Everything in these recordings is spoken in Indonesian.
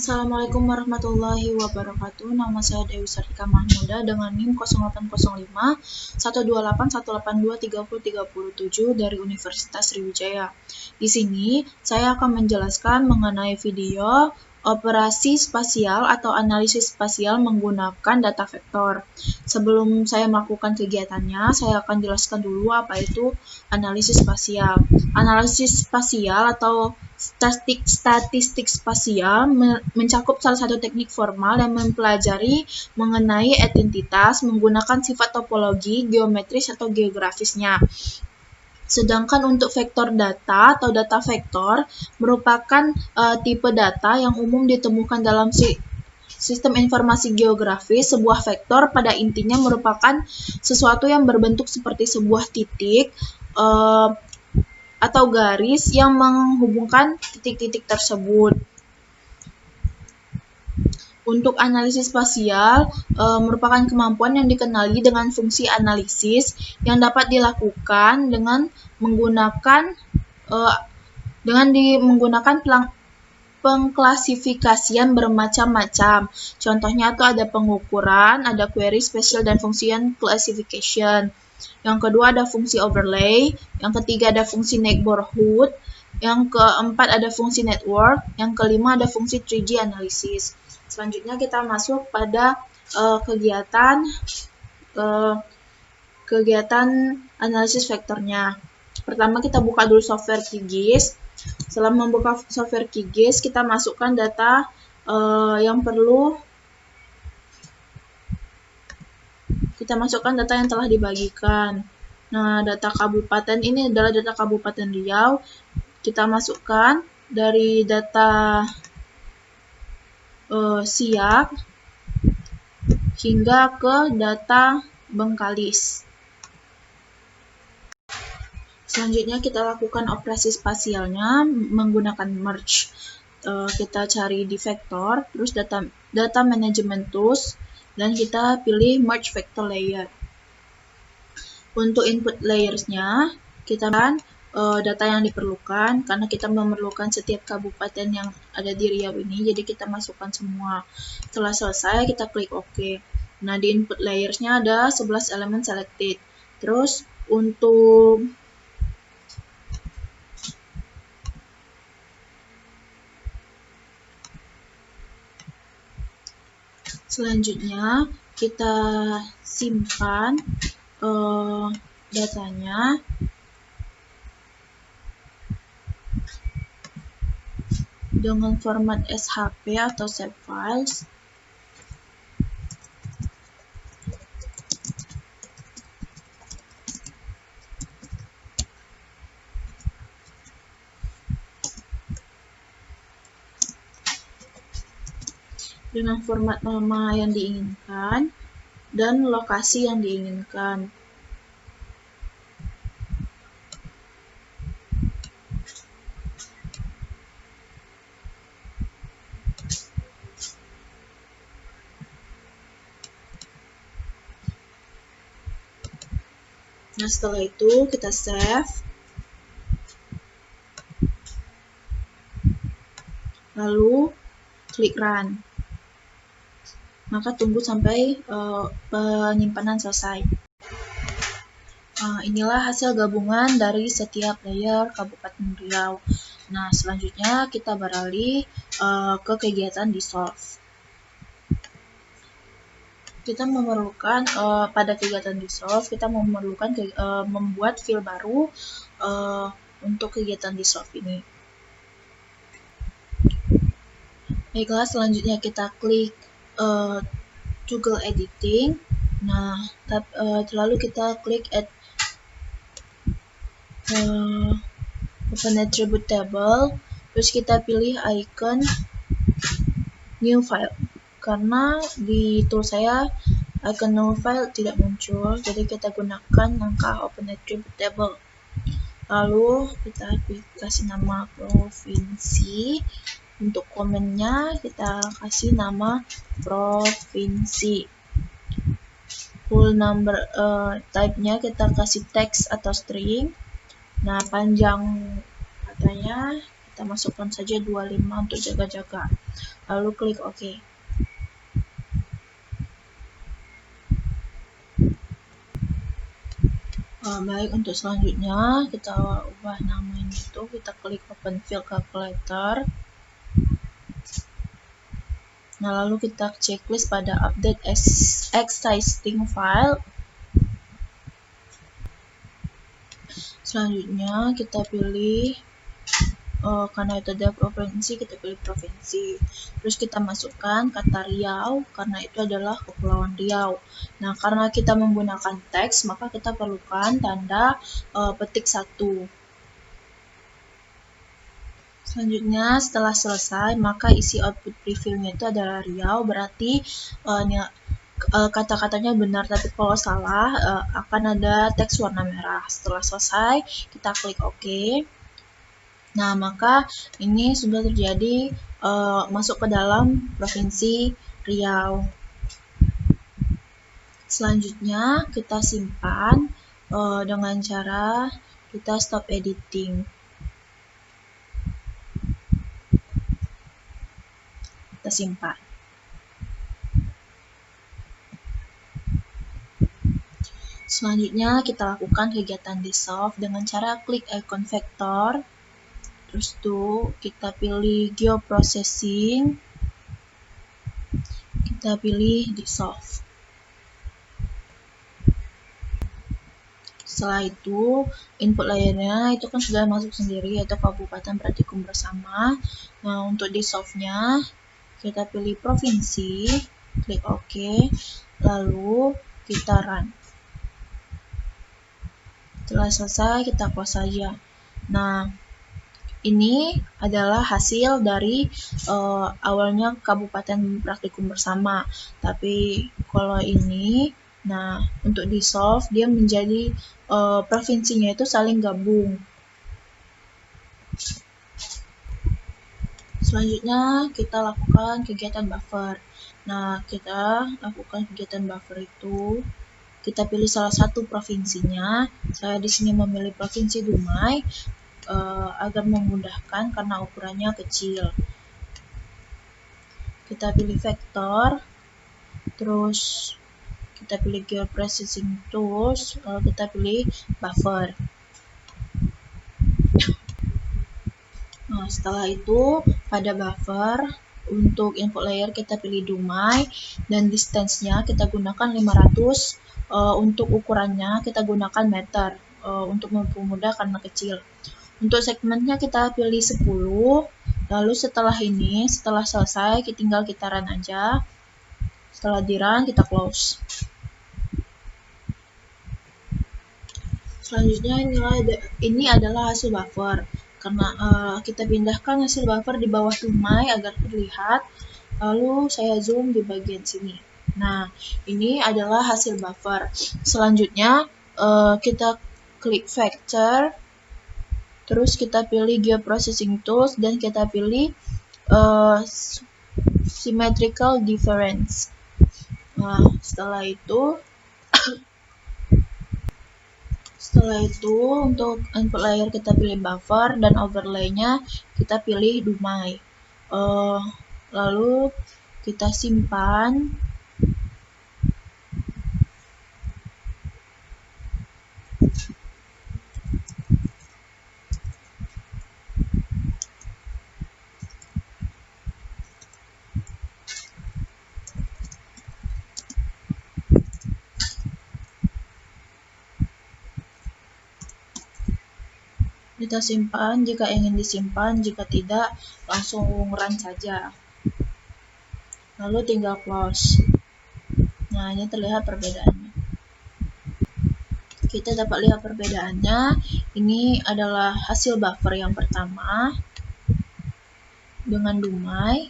Assalamualaikum warahmatullahi wabarakatuh. Nama saya Dewi Sartika Mahmuda dengan NIM 0805 128 182 30 37 dari Universitas Sriwijaya. Di sini saya akan menjelaskan mengenai video operasi spasial atau analisis spasial menggunakan data vektor. Sebelum saya melakukan kegiatannya, saya akan jelaskan dulu apa itu analisis spasial. Analisis spasial atau statistik spasial mencakup salah satu teknik formal yang mempelajari mengenai identitas menggunakan sifat topologi, geometris atau geografisnya. Sedangkan untuk vektor data atau data vektor merupakan tipe data yang umum ditemukan dalam sistem informasi geografis. Sebuah vektor pada intinya merupakan sesuatu yang berbentuk seperti sebuah titik atau garis yang menghubungkan titik-titik tersebut. Untuk analisis spasial merupakan kemampuan yang dikenali dengan fungsi analisis yang dapat dilakukan dengan menggunakan pengklasifikasian bermacam-macam. Contohnya itu ada pengukuran, ada query, spatial, dan function classification. Yang kedua ada fungsi overlay, yang ketiga ada fungsi neighborhood, yang keempat ada fungsi network, yang kelima ada fungsi 3G analysis. Selanjutnya kita masuk pada kegiatan analisis vektornya. Pertama kita buka dulu software QGIS. Setelah membuka software QGIS, kita masukkan data yang perlu. Kita masukkan data yang telah dibagikan. Nah, data kabupaten ini adalah data Kabupaten Riau. Kita masukkan dari data Siak hingga ke data Bengkalis. Selanjutnya kita lakukan operasi spasialnya menggunakan merge. Kita cari di vektor, terus data management tools, dan kita pilih merge vector layer. Untuk input layersnya, kita data yang diperlukan, karena kita memerlukan setiap kabupaten yang ada di Riau ini, jadi kita masukkan semua. Setelah selesai, kita klik OK. Nah, di input layersnya ada 11 elemen selected. Terus, untuk selanjutnya, kita simpan datanya. Dengan format SHP atau save files. Dengan format nama yang diinginkan dan lokasi yang diinginkan. Nah, setelah itu kita save. Lalu klik run. Maka tunggu sampai penyimpanan selesai. Inilah hasil gabungan dari setiap layer Kabupaten Riau. Nah, selanjutnya kita beralih ke kegiatan dissolve. Kita memerlukan pada kegiatan dissolve, kita memerlukan membuat file baru untuk kegiatan dissolve ini. Baiklah, selanjutnya kita klik toggle editing. Nah, lalu kita klik add open attribute table, terus kita pilih icon new file. Karena di tool saya icon new file tidak muncul, jadi kita gunakan langkah open attribute table. Lalu kita kasih nama provinsi. Untuk komennya kita kasih nama provinsi. Full number type-nya kita kasih teks atau string. Nah, panjang katanya kita masukkan saja 25 untuk jaga-jaga. lalu klik OK. Baik, untuk selanjutnya kita ubah namanya itu, kita klik Open Field Calculator. Nah, lalu kita checklist pada update existing file. Selanjutnya kita pilih karena itu adalah provinsi, kita pilih provinsi. Terus kita masukkan kata Riau karena itu adalah Kepulauan Riau. Nah, karena kita menggunakan teks, maka kita perlukan tanda petik 1. Selanjutnya, setelah selesai, maka isi output previewnya itu adalah Riau, berarti kata-katanya benar, tapi kalau salah akan ada teks warna merah. Setelah selesai, kita klik OK. Nah, maka ini sudah terjadi masuk ke dalam provinsi Riau. Selanjutnya, kita simpan dengan cara kita stop editing. Kita simpan. Selanjutnya, kita lakukan kegiatan dissolve dengan cara klik icon vektor. Terus tuh kita pilih geoprocessing, kita pilih dissolve. Setelah itu input layernya itu kan sudah masuk sendiri, yaitu Kabupaten Praktikum Bersama. Nah, untuk dissolve-nya kita pilih provinsi, klik OK, lalu kita run. Setelah selesai kita close saja. Nah, ini adalah hasil dari awalnya Kabupaten Praktikum Bersama, tapi kalau ini, nah untuk dissolve dia menjadi provinsinya itu saling gabung. Selanjutnya kita lakukan kegiatan buffer. Nah, kita lakukan kegiatan buffer itu, kita pilih salah satu provinsinya. Saya di sini memilih Provinsi Dumai agar memudahkan karena ukurannya kecil. Kita pilih vektor, terus kita pilih geoprocessing tools, lalu kita pilih buffer. Nah, setelah itu pada buffer untuk input layer kita pilih Dumai dan distance-nya kita gunakan 500. Untuk ukurannya kita gunakan meter untuk mempermudah karena kecil. Untuk segmennya kita pilih 10. Lalu setelah selesai tinggal kita run aja. Setelah di run kita close. Selanjutnya ini adalah hasil buffer. Karena kita pindahkan hasil buffer di bawah Dumai agar terlihat. Lalu saya zoom di bagian sini. Nah, ini adalah hasil buffer. Selanjutnya kita klik vector, terus kita pilih geoprocessing tools dan kita pilih symmetrical difference. Nah, setelah itu untuk input layer kita pilih buffer dan overlay-nya kita pilih Dumai. Lalu kita simpan. Kita simpan jika ingin disimpan, jika tidak langsung run saja. Lalu tinggal close. Nah, ini terlihat perbedaannya. Kita dapat lihat perbedaannya. Ini adalah hasil buffer yang pertama dengan Dumai.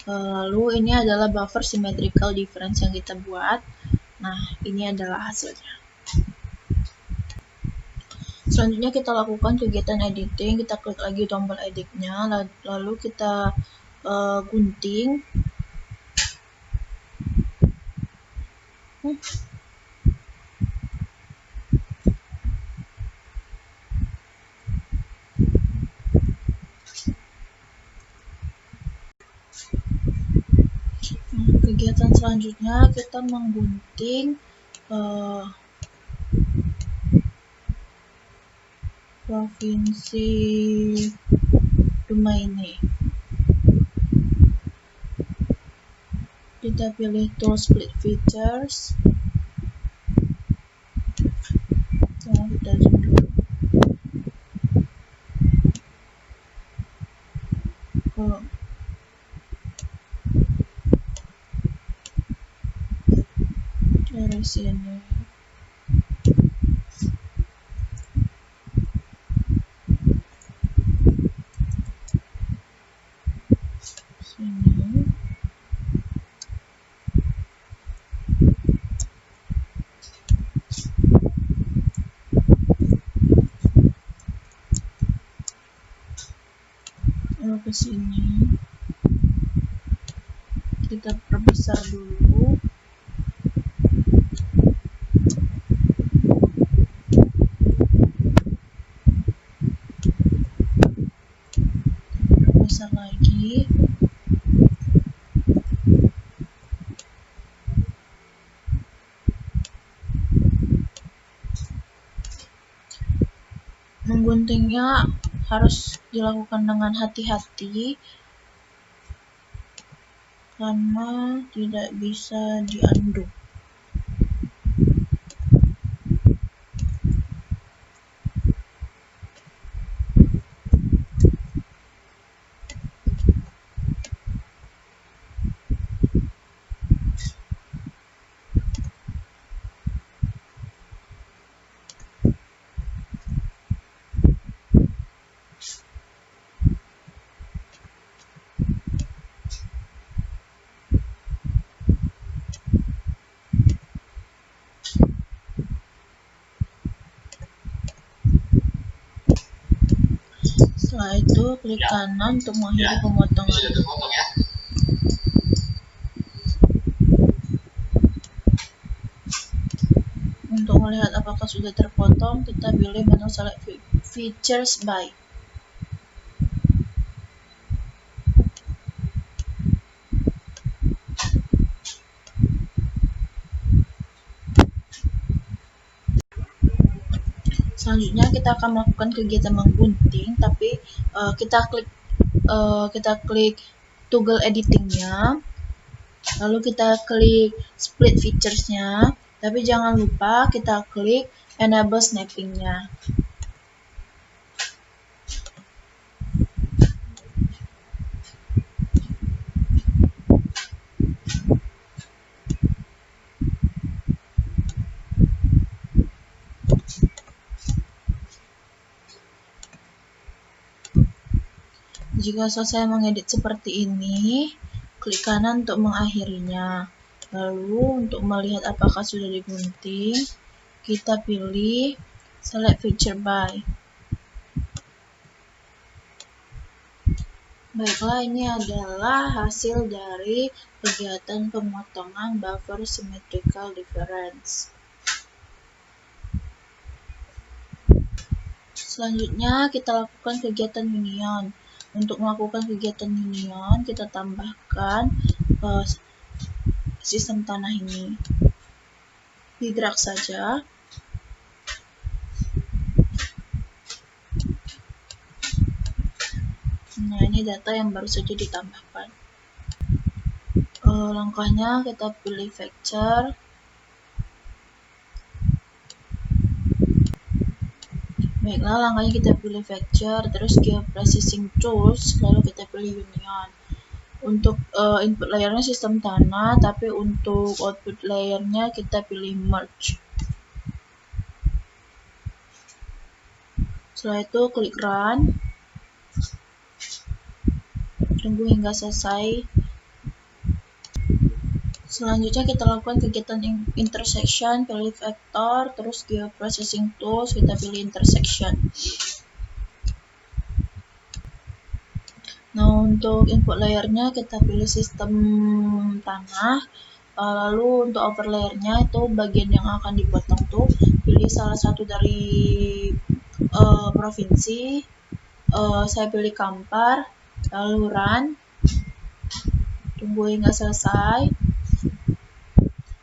Lalu ini adalah buffer symmetrical difference yang kita buat. Nah, ini adalah hasilnya. Selanjutnya kita lakukan kegiatan editing. Kita klik lagi tombol editnya, lalu kita gunting. Selanjutnya kita menggunting provinsi rumah ini. Kita pilih tool split features. Nah, kita zoom dulu dari sini. Lalu ke sini. Kita perbesar dulu. Perbesar lagi. Mengguntingnya harus dilakukan dengan hati-hati karena tidak bisa diunduh. Setelah itu, klik kanan untuk mengakhiri pemotongan. Untuk melihat apakah sudah terpotong, kita pilih menu select features by. Selanjutnya kita akan melakukan kegiatan menggunting, tapi kita klik toggle editingnya, lalu kita klik split featuresnya, tapi jangan lupa kita klik enable snappingnya. Jika selesai mengedit seperti ini, klik kanan untuk mengakhirinya. Lalu untuk melihat apakah sudah digunting, kita pilih select feature by. Baiklah, ini adalah hasil dari kegiatan pemotongan buffer symmetrical difference. Selanjutnya kita lakukan kegiatan union. Untuk melakukan kegiatan union, kita tambahkan sistem tanah ini. Di-drag saja. Nah, ini data yang baru saja ditambahkan. Langkahnya kita pilih vector. Baiklah, langkahnya kita pilih vector, terus geoprocessing tools, lalu kita pilih union. Untuk input layernya sistem tanah, tapi untuk output layernya kita pilih merge. Setelah itu klik run. Tunggu hingga selesai. Selanjutnya kita lakukan kegiatan intersection, pilih vector, terus geoprocessing tools, kita pilih intersection. Nah, untuk input layernya kita pilih sistem tanah. Lalu untuk overlayernya itu bagian yang akan dipotong tuh pilih salah satu dari provinsi. Saya pilih Kampar, lalu run. Tunggu hingga selesai.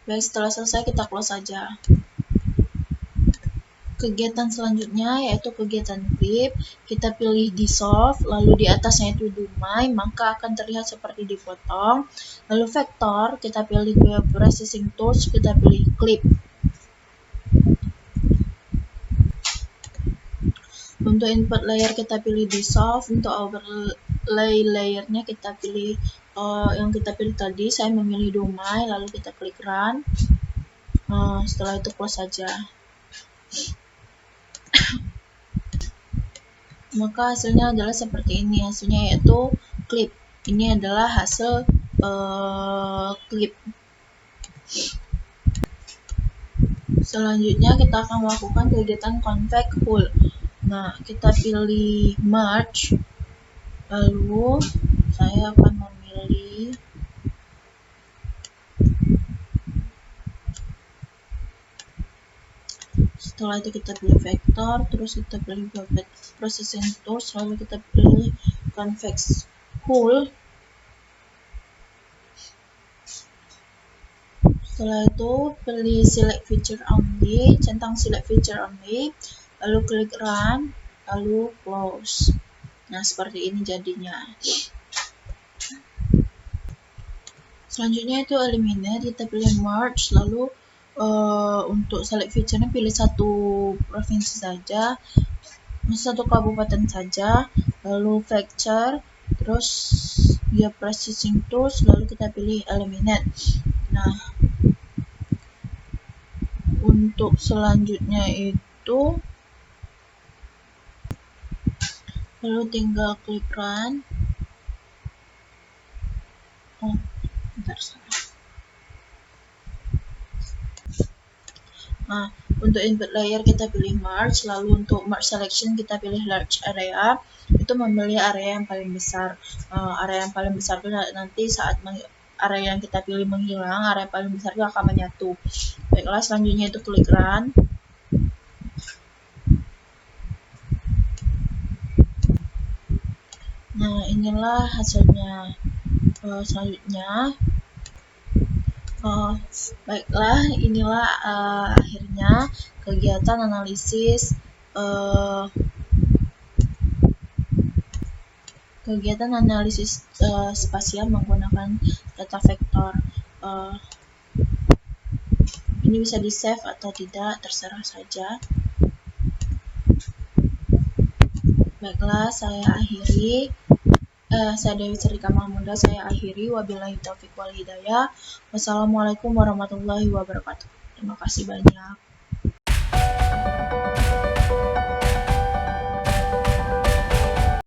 Baik, setelah selesai kita close saja. Kegiatan selanjutnya yaitu kegiatan clip. Kita pilih dissolve, lalu di atasnya itu do my, maka akan terlihat seperti dipotong. Lalu vektor, kita pilih ke processing tools, kita pilih clip. Untuk input layer kita pilih dissolve, untuk overlay layernya kita pilih yang kita pilih tadi. Saya memilih do my, lalu kita klik run. Setelah itu close saja. Maka hasilnya adalah seperti ini. Hasilnya yaitu clip. Ini adalah hasil clip. Selanjutnya kita akan melakukan kegiatan convert whole. Nah, kita pilih merge, lalu saya akan memilih setelah itu kita pilih vektor, terus kita pilih processing tools, lalu kita pilih convex whole. Setelah itu pilih select feature only, centang select feature only, lalu klik run, lalu close. Nah, seperti ini jadinya. Selanjutnya itu eliminate, kita pilih merge, lalu untuk select feature-nya pilih satu provinsi saja, satu kabupaten saja, lalu factor, terus dia processing tools, lalu kita pilih eliminate. Nah, untuk selanjutnya itu lalu tinggal klik run. Bentar, salah. Nah, untuk input layer kita pilih merge, lalu untuk merge selection kita pilih large area, itu memilih area yang paling besar. Area yang paling besar itu nanti saat area yang kita pilih menghilang, area yang paling besar itu akan menyatu. Baiklah, selanjutnya itu klik run. Nah, inilah hasilnya. Selanjutnya baiklah, inilah akhirnya kegiatan analisis spasial menggunakan data vektor. Ini bisa di save atau tidak, terserah saja. Baiklah, saya Dewi Cerika Mahmuda, saya akhiri. Wabillahi taufiq wal hidayah. Wassalamualaikum warahmatullahi wabarakatuh. Terima kasih banyak.